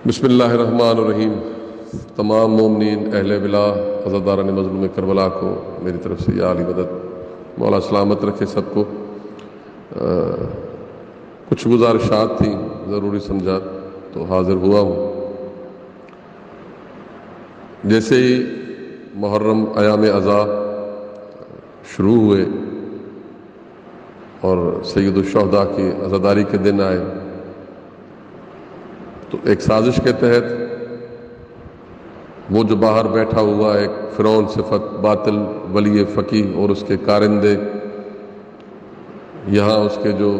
بسم اللہ الرحمن الرحیم۔ تمام مومنین اہل ولا عزاداران مظلوم کربلا کو میری طرف سے یا علی مدد، مولا سلامت رکھے سب کو۔ کچھ گزارشات تھیں، ضروری سمجھا تو حاضر ہوا ہوں۔ جیسے ہی محرم ایام عزا شروع ہوئے اور سید الشہداء کی عزاداری کے دن آئے تو ایک سازش کے تحت وہ جو باہر بیٹھا ہوا ایک فرعون صفت باطل ولی فقیہ اور اس کے کارندے، یہاں اس کے جو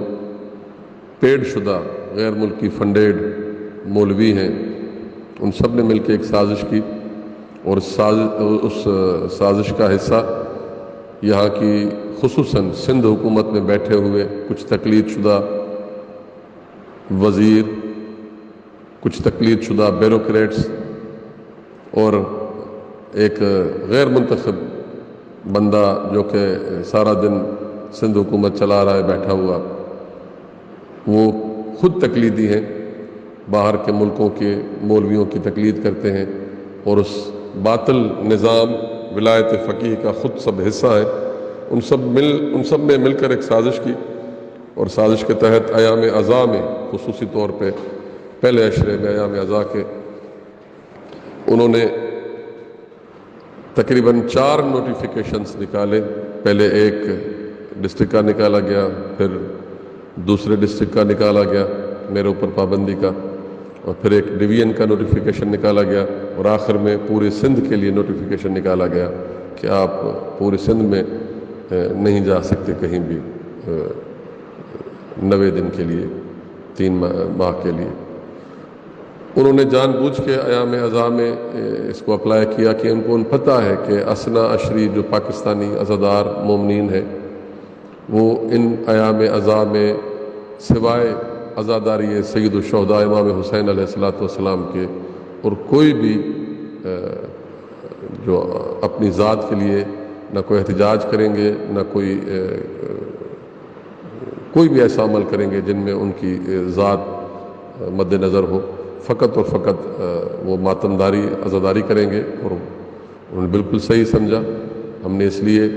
پیڈ شدہ غیر ملکی فنڈیڈ مولوی ہیں، ان سب نے مل کے ایک سازش کی، اور اس سازش کا حصہ یہاں کی خصوصاً سندھ حکومت میں بیٹھے ہوئے کچھ تقلید شدہ وزیر، کچھ تقلید شدہ بیوروکریٹس اور ایک غیر منتخب بندہ جو کہ سارا دن سندھ حکومت چلا رہا ہے بیٹھا ہوا، وہ خود تقلیدی ہیں، باہر کے ملکوں کے مولویوں کی تقلید کرتے ہیں اور اس باطل نظام ولایت فقیہ کا خود سب حصہ ہے۔ ان سب نے مل کر ایک سازش کی، اور سازش کے تحت ایام عزا میں خصوصی طور پہ پہلے عشرے میں ایام عزا کے انہوں نے تقریباً 4 نوٹیفیکیشنز نکالے۔ پہلے ایک ڈسٹرکٹ کا نکالا گیا، پھر دوسرے ڈسٹرکٹ کا نکالا گیا میرے اوپر پابندی کا، اور پھر ایک ڈویژن کا نوٹیفیکیشن نکالا گیا، اور آخر میں پورے سندھ کے لیے نوٹیفیکیشن نکالا گیا کہ آپ پورے سندھ میں نہیں جا سکتے کہیں بھی 90 دن کے لیے، 3 ماہ کے لیے۔ انہوں نے جان بوجھ کے ایام عزا میں اس کو اپلائی کیا کہ ان کو پتہ ہے کہ اسنا عشری جو پاکستانی عزادار مومنین ہیں وہ ان ایام عزا میں سوائے عزاداری سید الشہداء امام حسین علیہ السلام کے اور کوئی بھی جو اپنی ذات کے لیے نہ کوئی احتجاج کریں گے، نہ کوئی بھی ایسا عمل کریں گے جن میں ان کی ذات مد نظر ہو، فقط اور فقط وہ ماتمداری عزاداری کریں گے۔ اور انہوں نے بالکل صحیح سمجھا۔ ہم نے اس لیے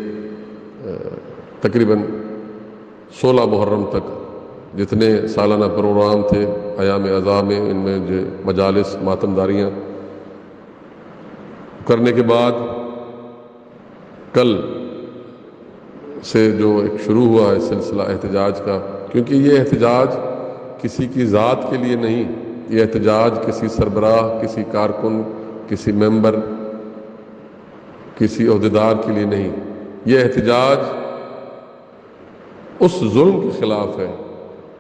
تقریباً 16 محرم تک جتنے سالانہ پروگرام تھے ایام عزا میں، ان میں جو مجالس ماتمداریاں کرنے کے بعد کل سے جو ایک شروع ہوا ہے سلسلہ احتجاج کا، کیونکہ یہ احتجاج کسی کی ذات کے لیے نہیں، یہ احتجاج کسی سربراہ، کسی کارکن، کسی ممبر، کسی عہدیدار کے لیے نہیں، یہ احتجاج اس ظلم کے خلاف ہے،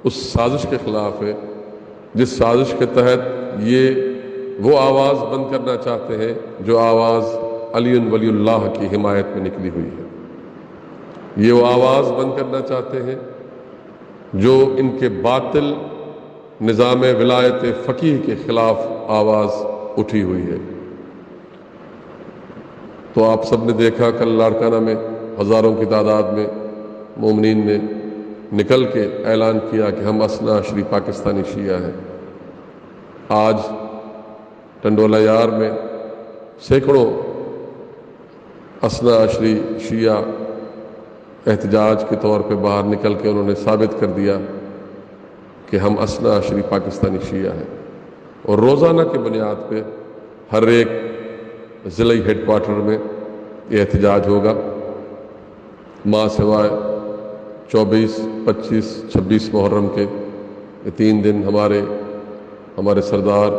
اس سازش کے خلاف ہے جس سازش کے تحت یہ وہ آواز بند کرنا چاہتے ہیں جو آواز علی ولی اللہ کی حمایت میں نکلی ہوئی ہے۔ یہ وہ آواز بند کرنا چاہتے ہیں جو ان کے باطل نظام ولایت فقیہ کے خلاف آواز اٹھی ہوئی ہے۔ تو آپ سب نے دیکھا کل لاڑکانہ میں ہزاروں کی تعداد میں مومنین نے نکل کے اعلان کیا کہ ہم اسنا عشری پاکستانی شیعہ ہیں۔ آج ٹنڈولہ یار میں سینکڑوں اسنا عشری شیعہ احتجاج کے طور پہ باہر نکل کے انہوں نے ثابت کر دیا کہ ہم اسنا عشری پاکستانی شیعہ ہیں، اور روزانہ کی بنیاد پہ ہر ایک ضلعی ہیڈ کوارٹر میں یہ احتجاج ہوگا، ماہ سوائے 24، 25، 26 محرم کے یہ 3 دن ہمارے سردار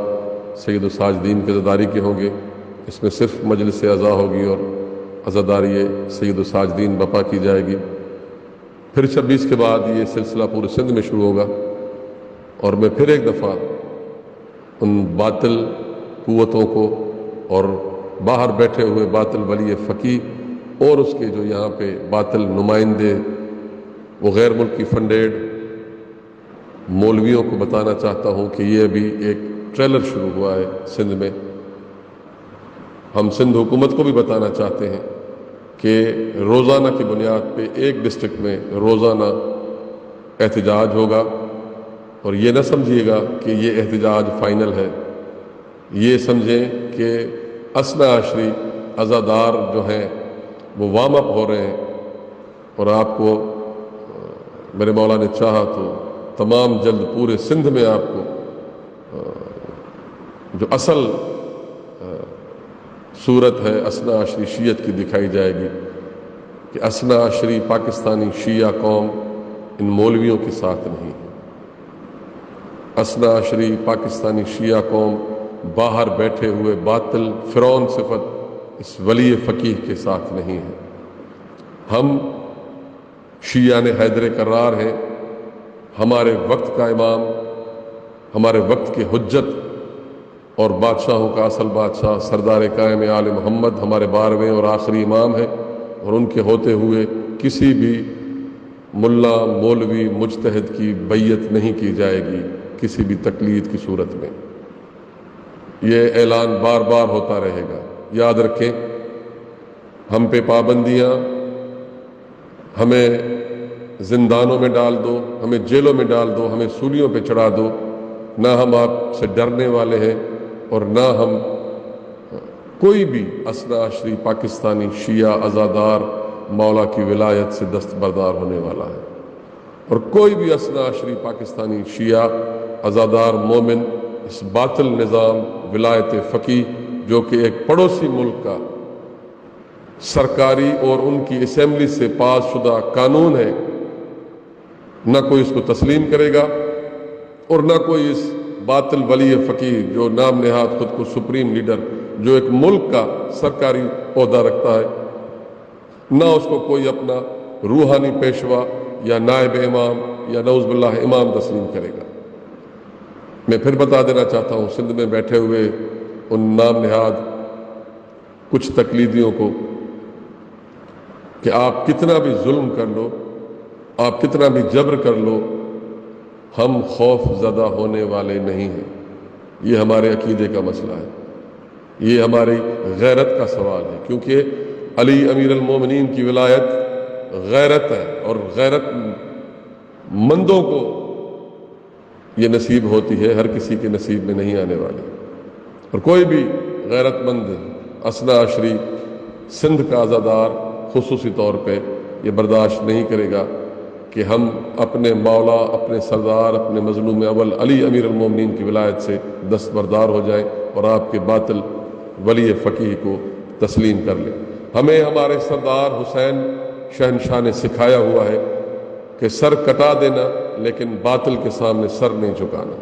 سید الساجدین کی عزاداری کے ہوں گے۔ اس میں صرف مجلس عزا ہوگی اور عزاداری سید الساجدین بپا کی جائے گی۔ پھر 26 کے بعد یہ سلسلہ پورے سندھ میں شروع ہوگا، اور میں پھر ایک دفعہ ان باطل قوتوں کو اور باہر بیٹھے ہوئے باطل ولی فقیہ اور اس کے جو یہاں پہ باطل نمائندے وہ غیر ملکی فنڈیڈ مولویوں کو بتانا چاہتا ہوں کہ یہ ابھی ایک ٹریلر شروع ہوا ہے سندھ میں۔ ہم سندھ حکومت کو بھی بتانا چاہتے ہیں کہ روزانہ کی بنیاد پہ ایک ڈسٹرکٹ میں روزانہ احتجاج ہوگا، اور یہ نہ سمجھیے گا کہ یہ احتجاج فائنل ہے، یہ سمجھیں کہ اثنا عشری عزادار جو ہیں وہ وارم اپ ہو رہے ہیں، اور آپ کو میرے مولا نے چاہا تو تمام جلد پورے سندھ میں آپ کو جو اصل صورت ہے اثنا عشری شیعت کی دکھائی جائے گی کہ اثنا عشری پاکستانی شیعہ قوم ان مولویوں کے ساتھ نہیں ہے۔ اثنا عشری پاکستانی شیعہ قوم باہر بیٹھے ہوئے باطل فرعون صفت اس ولی فقیہ کے ساتھ نہیں ہے۔ ہم شیعہ حیدر کرار ہیں، ہمارے وقت کا امام، ہمارے وقت کے حجت اور بادشاہوں کا اصل بادشاہ سردار قائم آل محمد ہمارے 12ویں اور آخری امام ہیں، اور ان کے ہوتے ہوئے کسی بھی ملا مولوی مجتہد کی بیعت نہیں کی جائے گی کسی بھی تقلید کی صورت میں۔ یہ اعلان بار بار ہوتا رہے گا۔ یاد رکھیں، ہم پہ پابندیاں، ہمیں زندانوں میں ڈال دو، ہمیں جیلوں میں ڈال دو، ہمیں سولیوں پہ چڑھا دو، نہ ہم آپ سے ڈرنے والے ہیں اور نہ ہم کوئی بھی اثنا عشری پاکستانی شیعہ عزادار مولا کی ولایت سے دستبردار ہونے والا ہے، اور کوئی بھی اثنا عشری پاکستانی شیعہ عزادار مومن اس باطل نظام ولایت فقیہ جو کہ ایک پڑوسی ملک کا سرکاری اور ان کی اسمبلی سے پاس شدہ قانون ہے، نہ کوئی اس کو تسلیم کرے گا، اور نہ کوئی اس باطل ولی فقیہ جو نام نہاد خود کو سپریم لیڈر، جو ایک ملک کا سرکاری عہدہ رکھتا ہے، نہ اس کو کوئی اپنا روحانی پیشوا یا نائب امام یا نعوذ باللہ امام تسلیم کرے گا۔ میں پھر بتا دینا چاہتا ہوں سندھ میں بیٹھے ہوئے ان نام نہاد کچھ تقلیدیوں کو کہ آپ کتنا بھی ظلم کر لو، آپ کتنا بھی جبر کر لو، ہم خوف زدہ ہونے والے نہیں ہیں۔ یہ ہمارے عقیدے کا مسئلہ ہے، یہ ہماری غیرت کا سوال ہے، کیونکہ علی امیر المومنین کی ولایت غیرت ہے، اور غیرت مندوں کو یہ نصیب ہوتی ہے، ہر کسی کے نصیب میں نہیں آنے والی۔ اور کوئی بھی غیرت مند اثنا عشری سندھ کا عزادار خصوصی طور پہ یہ برداشت نہیں کرے گا کہ ہم اپنے مولا، اپنے سردار، اپنے مظلوم اول علی امیر المومنین کی ولایت سے دستبردار ہو جائیں اور آپ کے باطل ولی فقیہ کو تسلیم کر لیں۔ ہمیں ہمارے سردار حسین شہنشاہ نے سکھایا ہوا ہے کہ سر کٹا دینا لیکن باطل کے سامنے سر نہیں جھکانا۔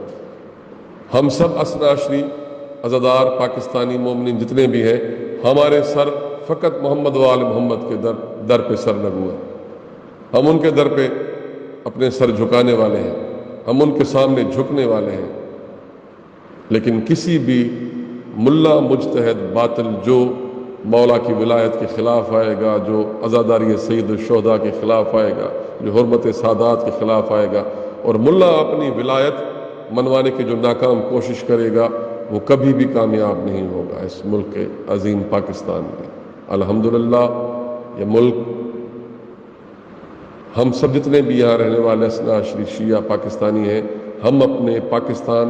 ہم سب اثنا عشری عزادار پاکستانی مومنین جتنے بھی ہیں، ہمارے سر فقط محمد و آل محمد کے در پہ سر لگوا ہے۔ ہم ان کے در پہ اپنے سر جھکانے والے ہیں، ہم ان کے سامنے جھکنے والے ہیں، لیکن کسی بھی ملا مجتہد باطل جو مولا کی ولایت کے خلاف آئے گا، جو عزاداری سید الشہداء کے خلاف آئے گا، جو حرمت سادات کے خلاف آئے گا، اور ملا اپنی ولایت منوانے کی جو ناکام کوشش کرے گا، وہ کبھی بھی کامیاب نہیں ہوگا اس ملک کے عظیم پاکستان میں۔ الحمدللہ یہ ملک، ہم سب جتنے بھی یہاں رہنے والے اثنا عشری شیعہ پاکستانی ہیں، ہم اپنے پاکستان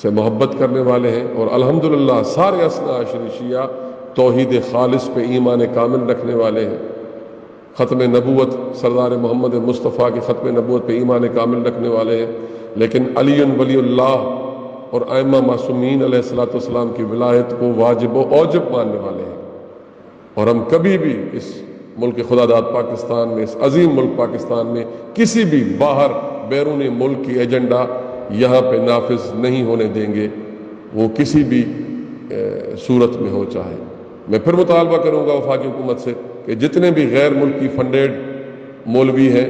سے محبت کرنے والے ہیں، اور الحمدللہ سارے اثنا عشری شیعہ توحید خالص پہ ایمان کامل رکھنے والے ہیں، ختم نبوت سردار محمد مصطفیٰ کے ختم نبوت پہ ایمان کامل رکھنے والے ہیں، لیکن علی ولی اللہ اور ائمہ معصومین علیہ الصلوۃ والسلام کی ولایت کو واجب و اوجب ماننے والے ہیں۔ اور ہم کبھی بھی اس ملک خدا داد پاکستان میں، اس عظیم ملک پاکستان میں، کسی بھی باہر بیرون ملک کی ایجنڈا یہاں پہ نافذ نہیں ہونے دیں گے، وہ کسی بھی صورت میں ہو چاہے۔ میں پھر مطالبہ کروں گا وفاقی حکومت سے کہ جتنے بھی غیر ملکی فنڈیڈ مولوی ہیں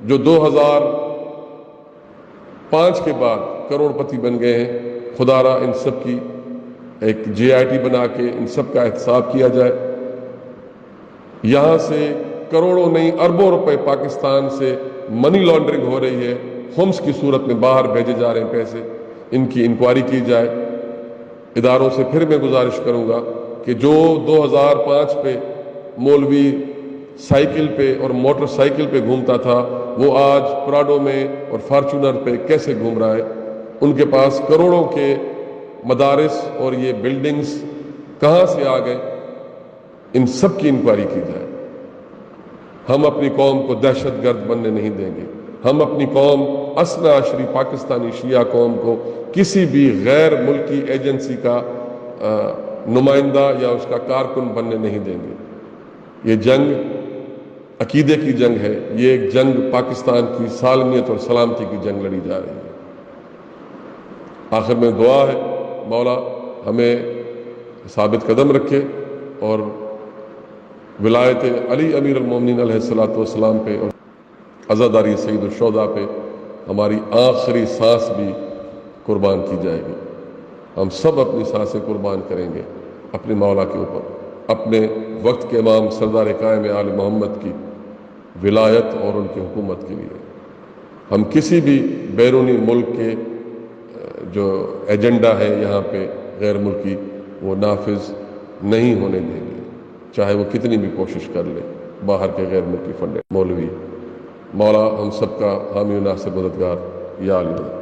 جو 2005 کے بعد کروڑ پتی بن گئے ہیں، خدا را ان سب کی ایک JIT بنا کے ان سب کا احتساب کیا جائے۔ یہاں سے کروڑوں نہیں اربوں روپے پاکستان سے منی لانڈرنگ ہو رہی ہے، خمس کی صورت میں باہر بھیجے جا رہے ہیں پیسے، ان کی انکوائری کی جائے۔ اداروں سے پھر میں گزارش کروں گا کہ جو 2005 پہ مولوی سائیکل پہ اور موٹر سائیکل پہ گھومتا تھا، وہ آج پراڈو میں اور فارچونر پہ کیسے گھوم رہا ہے؟ ان کے پاس کروڑوں کے مدارس اور یہ بلڈنگز کہاں سے آ گئے، ان سب کی انکوائری کی جائے۔ ہم اپنی قوم کو دہشت گرد بننے نہیں دیں گے۔ ہم اپنی قوم اثنا عشری پاکستانی شیعہ قوم کو کسی بھی غیر ملکی ایجنسی کا نمائندہ یا اس کا کارکن بننے نہیں دیں گے۔ یہ جنگ عقیدے کی جنگ ہے، یہ ایک جنگ پاکستان کی سالمیت اور سلامتی کی جنگ لڑی جا رہی ہے۔ آخر میں دعا ہے مولا ہمیں ثابت قدم رکھے اور ولایت علی امیر المومنین علیہ الصلوۃ والسلام پہ اور عزاداری سید الشہداء پہ ہماری آخری سانس بھی قربان کی جائے گی۔ ہم سب اپنی سانسیں قربان کریں گے اپنے مولا کے اوپر، اپنے وقت کے امام سردار قائم آل محمد کی ولایت اور ان کی حکومت کے لیے۔ ہم کسی بھی بیرونی ملک کے جو ایجنڈا ہے یہاں پہ غیر ملکی، وہ نافذ نہیں ہونے دیں گے، چاہے وہ کتنی بھی کوشش کر لے باہر کے غیر ملکی فنڈ مولوی۔ مولا ہم سب کا حامی و ناصر مددگار یا علی مدد۔